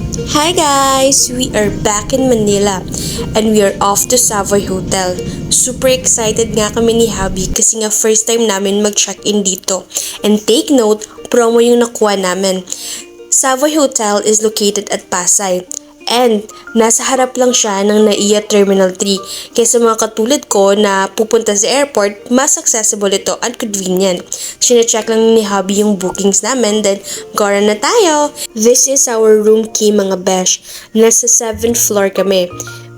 Hi guys! We are back in Manila and we are off to Savoy Hotel. Super excited nga kami ni Habi kasi nga first time namin mag-check-in dito. And take note, promo yung nakuha namin. Savoy Hotel is located at Pasay. And nasa harap lang siya ng NAIA Terminal 3. Kaya sa mga katulad ko na pupunta sa airport, mas accessible ito at convenient. Sine-check lang ni Hubby yung bookings namin, then gora na tayo! This is our room key mga besh. Nasa 7th floor kami.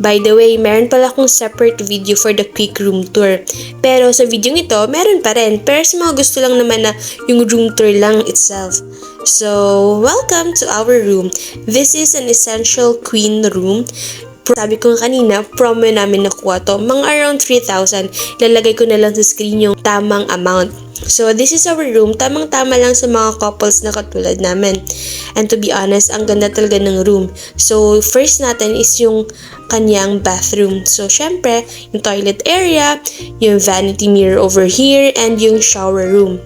By the way, meron pala akong separate video for the quick room tour. Pero sa video ito, meron pa rin. Pero sa mga gusto lang naman na yung room tour lang itself. So, welcome to our room. This is an essential queen room. Sabi ko kanina, promo namin nakuha to. Mga around 3,000. Lalagay ko na lang sa screen yung tamang amount. So, this is our room. Tamang-tama lang sa mga couples na katulad namin. And to be honest, ang ganda talaga ng room. So, first natin is yung kanyang bathroom. So, syempre, yung toilet area, yung vanity mirror over here, and yung shower room.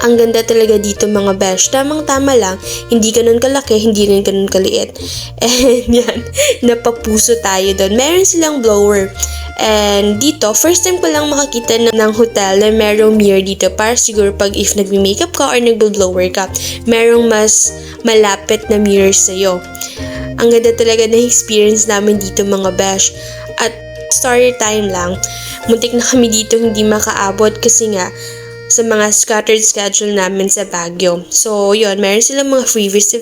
Ang ganda talaga dito mga besh. Tamang-tama lang. Hindi ganun kalaki, hindi rin ganun kaliit. And yan, napapuso tayo doon. Meron silang blower. And dito, first time ko lang makakita ng hotel na merong mirror dito para siguro pag if nagme-makeup ka or nagbe-blower ka, merong mas malapit na mirror sa'yo. Ang ganda talaga na experience namin dito mga besh. At story time lang, muntik na kami dito hindi makaabot kasi nga sa mga scattered schedule namin sa Baguio. So, yun, meron silang mga freebies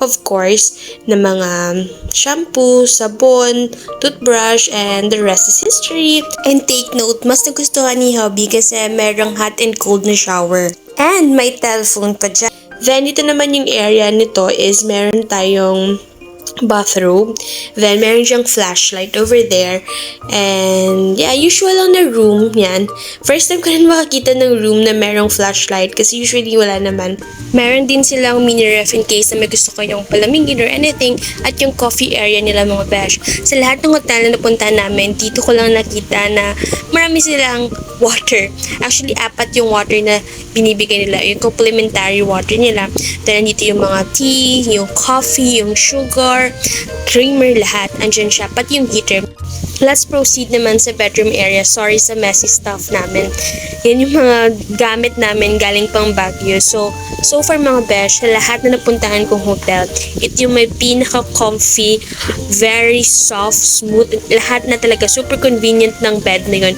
of course, na mga shampoo, sabon, toothbrush, and the rest is history. And take note, mas nagustuhan ni Hubby kasi merong hot and cold na shower. And may telephone pa dyan. Then, ito naman yung area nito is meron tayong bathroom. Then, meron siyang flashlight over there. And, yeah, usual lang na room. Yan. First time ko rin makakita ng room na merong flashlight kasi usually wala naman. Meron din silang mini ref in case na may gusto ko yung palamigin or anything. At yung coffee area nila mga besh. Sa lahat ng hotel na napunta namin, dito ko lang nakita na marami silang water. Actually, 4 yung water na binibigay nila. Yung complimentary water nila. Then, dito yung mga tea, yung coffee, yung sugar, creamer, lahat. Andyan siya. Pati yung heater. Let's proceed naman sa bedroom area. Sorry sa messy stuff namin. Yan yung mga gamit namin galing pang Baguio. So far mga besh, sa lahat na napuntahan kong hotel, ito yung may pinaka-comfy, very soft, smooth, lahat na talaga. Super convenient ng bed na yun.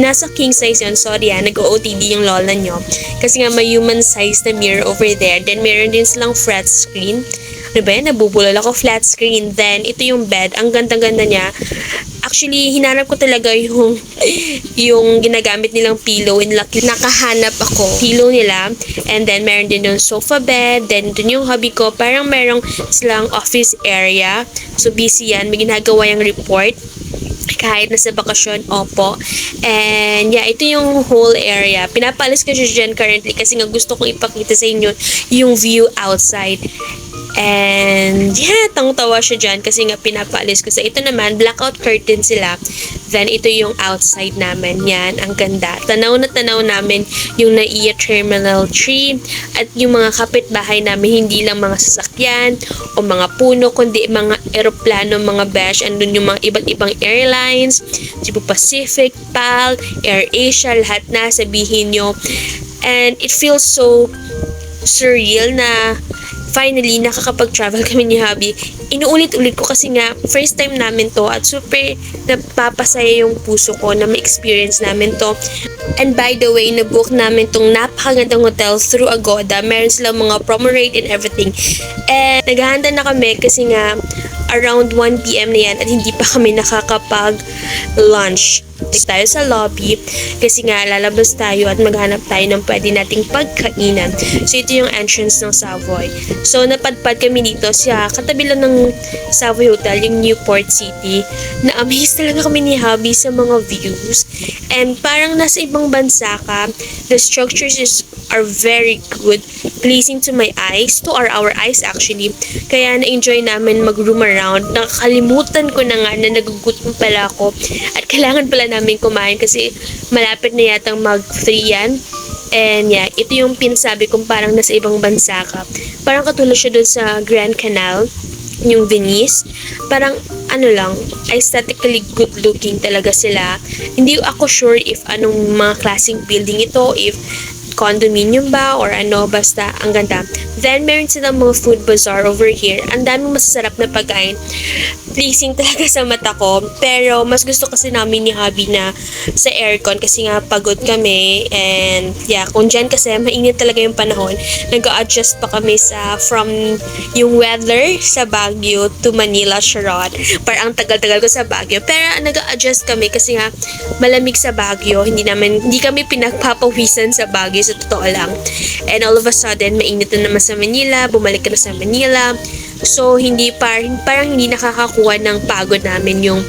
Nasa king size yun. Sorry nag-OOTD yung lola nyo. Kasi nga may human size na mirror over there. Then meron din silang flat screen. Ano ba yan? Nabubulol ako. Flat screen. Then ito yung bed. Ang ganda-ganda niya. Actually, hinanap ko talaga yung ginagamit nilang pillow and lucky nakahanap ako pillow nila. And then meron din yung sofa bed. Then dun yung hubby ko. Parang merong silang office area. So busy yan. May ginagawa yung report. Kahit nasa bakasyon, opo. And yeah, ito yung whole area. Pinapaalis ko siya dyan currently kasi nga gusto kong ipakita sa inyo yung view outside. And yeah, tang-tawa siya dyan kasi nga pinapaalis ko. Sa ito naman, blackout curtain sila. Then ito yung outside namin. Yan, ang ganda. Tanaw na tanaw namin yung NAIA Terminal 3 at yung mga kapitbahay namin, hindi lang mga sasakyan o mga puno, kundi mga eroplano, mga besh. Andun yung mga iba't ibang airlines, Cebu Pacific, PAL, AirAsia, lahat na sabihin nyo. And it feels so surreal na finally, nakakapag-travel kami ni Hubby. Inuulit-ulit ko kasi nga, first time namin to at super napapasaya yung puso ko na ma-experience namin to. And by the way, nabook namin tong napakagandang hotel through Agoda. Meron silang mga promo rate and everything. And naghahanda na kami kasi nga around 1 PM na yan at hindi pa kami nakakapag-lunch. Tayo sa lobby kasi nga lalabas tayo at maghanap tayo ng pwede nating pagkainan. So ito yung entrance ng Savoy. So napadpad kami dito sa katabi lang ng Savoy Hotel, yung Newport City. Na-amaze talaga kami ni Hubby sa mga views. And parang nasa ibang bansa ka. The structures are very good, pleasing to my eyes, to our eyes actually. Kaya na-enjoy namin mag-room around. Nakakalimutan ko na nga na nagugutom pala ako at kailangan pala namin kumain kasi malapit na yatang mag 3 yan. And yeah, ito yung pinasabi kong parang nasa ibang bansa ka. Parang katulad siya dun sa Grand Canal, yung Venice. Parang ano lang, aesthetically good looking talaga sila. Hindi ako sure if anong mga klaseng building ito, if condominium ba or ano, basta ang ganda. Then meron silang mga food bazaar over here. Ang daming masasarap na pagkain. Pleasing talaga sa mata ko. Pero mas gusto kasi namin ni hubby na sa aircon kasi nga pagod kami. And yeah, kung dyan kasi mainit talaga yung panahon, nag-adjust pa kami sa from yung weather sa Baguio to Manila, Charot. Parang ang tagal-tagal ko sa Baguio. Pero nag-adjust kami kasi nga malamig sa Baguio. Hindi kami pinagpapawisan sa Baguio sa totoo lang. And all of a sudden, mainit na naman sa Manila. Bumalik ka na sa Manila. So, parang hindi nakakakuha ng pagod namin yung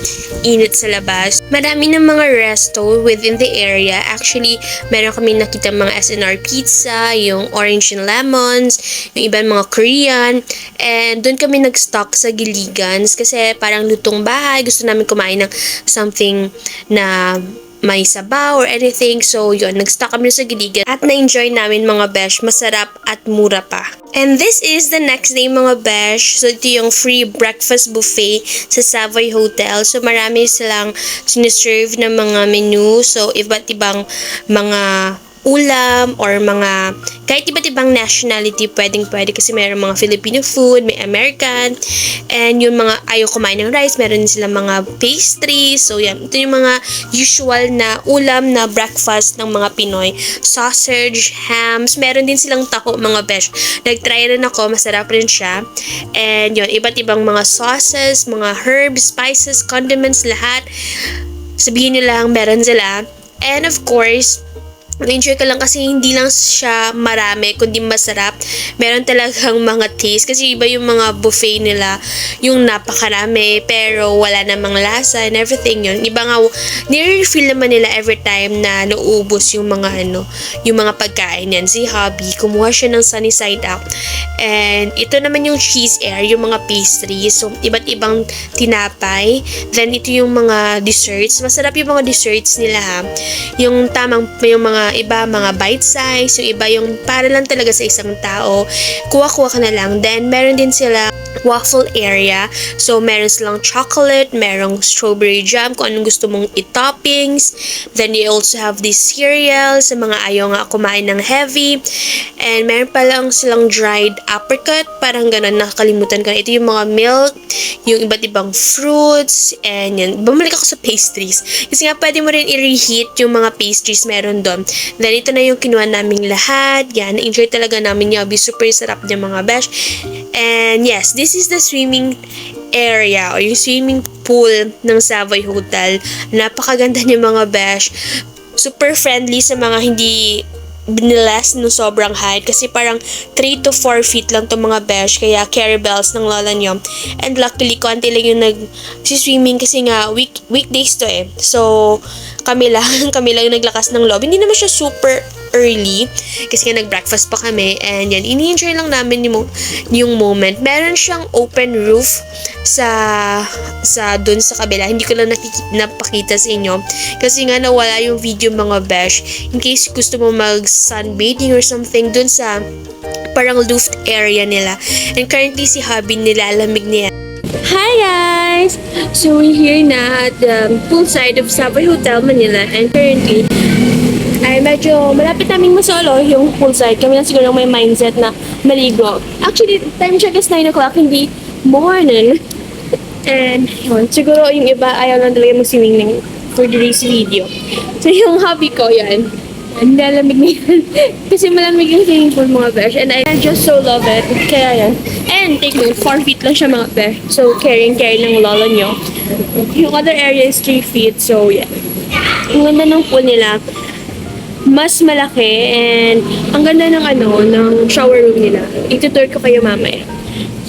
init sa labas. Marami ng mga resto within the area. Actually, meron kami nakita mga SNR pizza, yung orange and lemons, yung ibang mga Korean. And doon kami nag-stock sa Giligans kasi parang lutong bahay. Gusto namin kumain ng something na may sabaw or anything. So, yun, nag-stock kami sa Giligan at na-enjoy namin mga besh. Masarap at mura pa. And this is the next day mga besh. So, ito yung free breakfast buffet sa Savoy Hotel. So, marami silang siniserve na mga menu. So, iba't ibang mga ulam or mga kahit iba't ibang nationality pwede kasi mayroong mga Filipino food, may American, and yung mga ayaw kumain ng rice, meron din silang mga pastries. So yan, ito yung mga usual na ulam na breakfast ng mga Pinoy. Sausage, hams, meron din silang taho mga besh. Nag-try rin ako, masarap rin siya. And yun, iba't ibang mga sauces, mga herbs, spices, condiments, lahat. Sabihin nila lang meron sila. And of course, na-enjoy ko lang kasi hindi lang siya marami kundi masarap. Meron talagang mga taste kasi iba yung mga buffet nila, yung napakarami pero wala namang lasa and everything yun. Iba nga, nire-refill naman nila every time na nauubos yung mga yung mga pagkain yan. Si hubby, kumuha siya ng sunny side up. And ito naman yung cheese air, yung mga pastries. So, iba't ibang tinapay. Then, ito yung mga desserts. Masarap yung mga desserts nila ha. Yung mga iba mga bite size, yung iba yung para lang talaga sa isang tao. Kuha-kuha ka na lang. Then, meron din sila waffle area. So, meron silang chocolate, merong strawberry jam, kung anong gusto mong i-toppings. Then, you also have this cereal sa mga ayaw nga kumain ng heavy. And, meron pa lang silang dried apricot. Parang ganun, nakakalimutan ko. Ito yung mga milk, yung iba't ibang fruits, and yan. Bumalik ako sa pastries. Kasi nga, pwede mo rin i-reheat yung mga pastries meron doon. Then, ito na yung kinuha naming lahat. Yan, na-enjoy talaga namin yung super sarap ng mga besh. And yes, this is the swimming area or yung swimming pool ng Savoy Hotel. Napakaganda ng mga besh. Super friendly sa mga hindi binilas no sobrang height kasi parang 3 to 4 feet lang itong mga besh kaya carry bells ng lola nyo. And luckily, konti lang yung nag-swimming kasi nga weekdays to eh. So, kami lang yung naglakas ng loob. Hindi naman siya super early kasi nga nag-breakfast pa kami and yan, ini-enjoy lang namin yung moment. Meron siyang open roof sa dun sa kabila. Hindi ko lang napakita sa inyo kasi nga nawala yung video mga besh. In case gusto mo mag sunbathing or something dun sa parang loft area nila. And currently si hubby nilalamig niya. Hi guys! So we're here na at the poolside of Savoy Hotel Manila and currently ay medyo malapit naming masolo yung poolside. Kami lang siguro may mindset na maligo. Actually, time check is 9 o'clock, hindi morning. And yun, siguro yung iba ayaw lang talaga mag-swimming for today's video. So yung hobby ko, yan. Nilalamig na yan. Kasi malamig yung swimming pool mga besh. And I just so love it. Kaya yan. And take note, 4 feet lang siya mga besh. So carry ng lola nyo. Yung other area is 3 feet. So yeah. Ang ganda ng pool nila. Mas malaki and ang ganda ng ng shower room nila. Itutur ko kayo mamaya.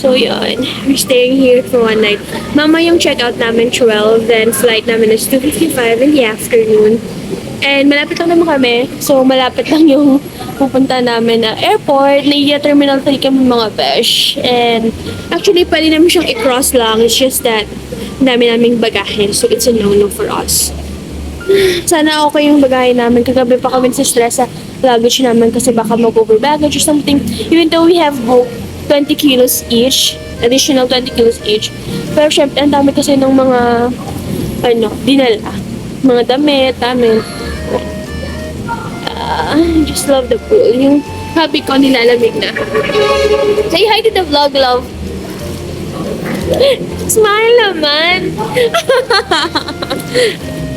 So yun, we're staying here for one night. Mama yung check-out namin 12, then flight namin is 2:55 in the afternoon. And malapit lang naman kami. So malapit lang yung pupunta namin na airport. Naiya Terminal 3 kami mga besh. And actually pwede namin siyang i-cross lang. It's just that dami naming bagahe. So it's a no-no for us. Sana okay yung bagahe namin. Kagabi pa kami sa stress sa luggage namin kasi baka mag-over baggage or something. Even though we have booked 20 kilos each, additional 20 kilos each. Pero syempre, ang dami kasi ng mga, dinala. Mga damit, namin. I just love the pool. Yung hubby ko nilalamig na. Say hi to the vlog, love. Smile naman.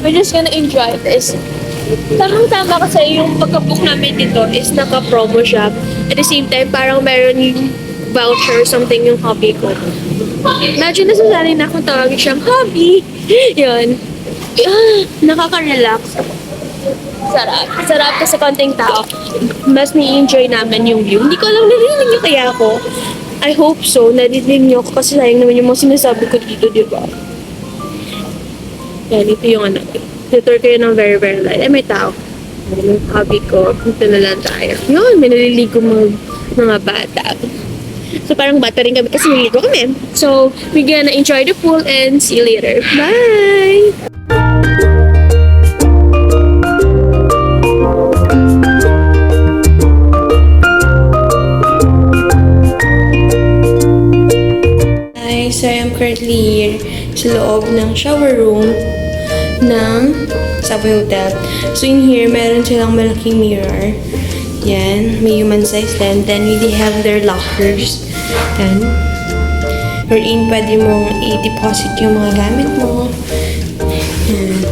We're just gonna enjoy this. Tamang-tama kasi yung pagka-book namin dito is naka-promo siya. At the same time, parang meron yung voucher or something yung hobby ko. Imagine na sasali na akong tawagin siyang hobby. Yun. Nakaka-relax. Sarap. Sarap kasi konting tao. Mas may enjoy namin yung view. Hindi ko alam, narinig niyo kaya ako. I hope so. Narinig niyo ako kasi sayang naman yung mga sinasabi ko dito, di ba? Yan, ito yung tutor kayo ng very, very light. May tao. Yung hobby ko. Punta na lang tayo. Yun, may naliligo mga bata. So, parang bata rin kami kasi naliligo kami. So, we're gonna enjoy the pool and see you later. Bye! So, I'm currently here sa loob ng shower room ng Savoy Hotel. So, in here, meron silang malaking mirror. Yan. May human size din. Then, we have their lockers. Yan. Wherein, pwede mong i-deposit yung mga gamit mo. Yan.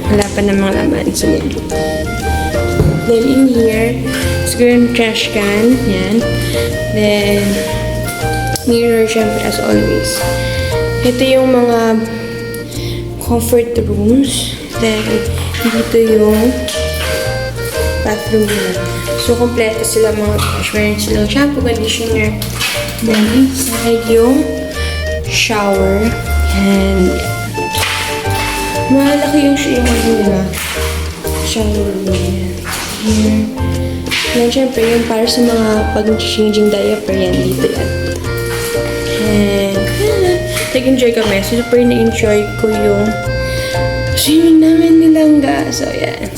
Wala pa namang laman. So, yan. Then, in here, siguro yung trash can. Yan. Then, mirror, syempre, as always. Ito yung mga comfort rooms. Then, dito yung bathroom nila. So, kompleto sila mga brush. Meron silang shampoo, conditioner. Then, inside yung shower. And, malaki yung nila. Shower room yan. Here. Then, syempre, yung para sa mga pag-changing diaper yan, dito yan. And, nag-enjoy kami. So, super na-enjoy ko yung swimming namin nilangga. So, yan.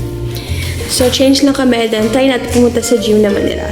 So, change lang kami. Then, try natin pumunta sa gym naman nila.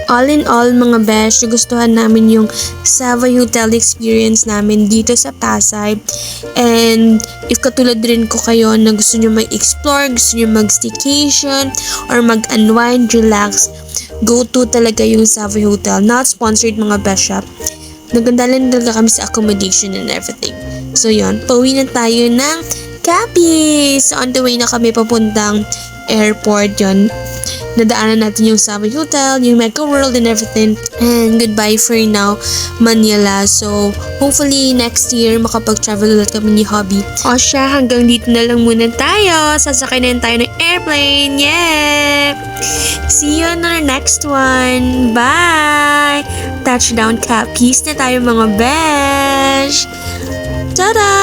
All in all, mga besh, nagustuhan namin yung Savoy Hotel experience namin dito sa Pasay. And if katulad rin ko kayo na gusto nyo mag-explore, gusto nyo mag-staycation, or mag-unwind, relax, go to talaga yung Savoy Hotel. Not sponsored, mga besh shop. Naganda lang talaga kami sa accommodation and everything. So yun, pauwi na tayo ng Capiz. So on the way na kami papuntang airport yun. Nadaanan natin yung Savoy Hotel, yung Mega World and everything. And goodbye for now, Manila. So, hopefully next year makapag-travel ulit kami ni Hobby. O siya, hanggang dito na lang muna tayo. Sasakay na tayo ng airplane. Yeah! See you on our next one. Bye! Touchdown Capiz na tayo, mga besh! Tada!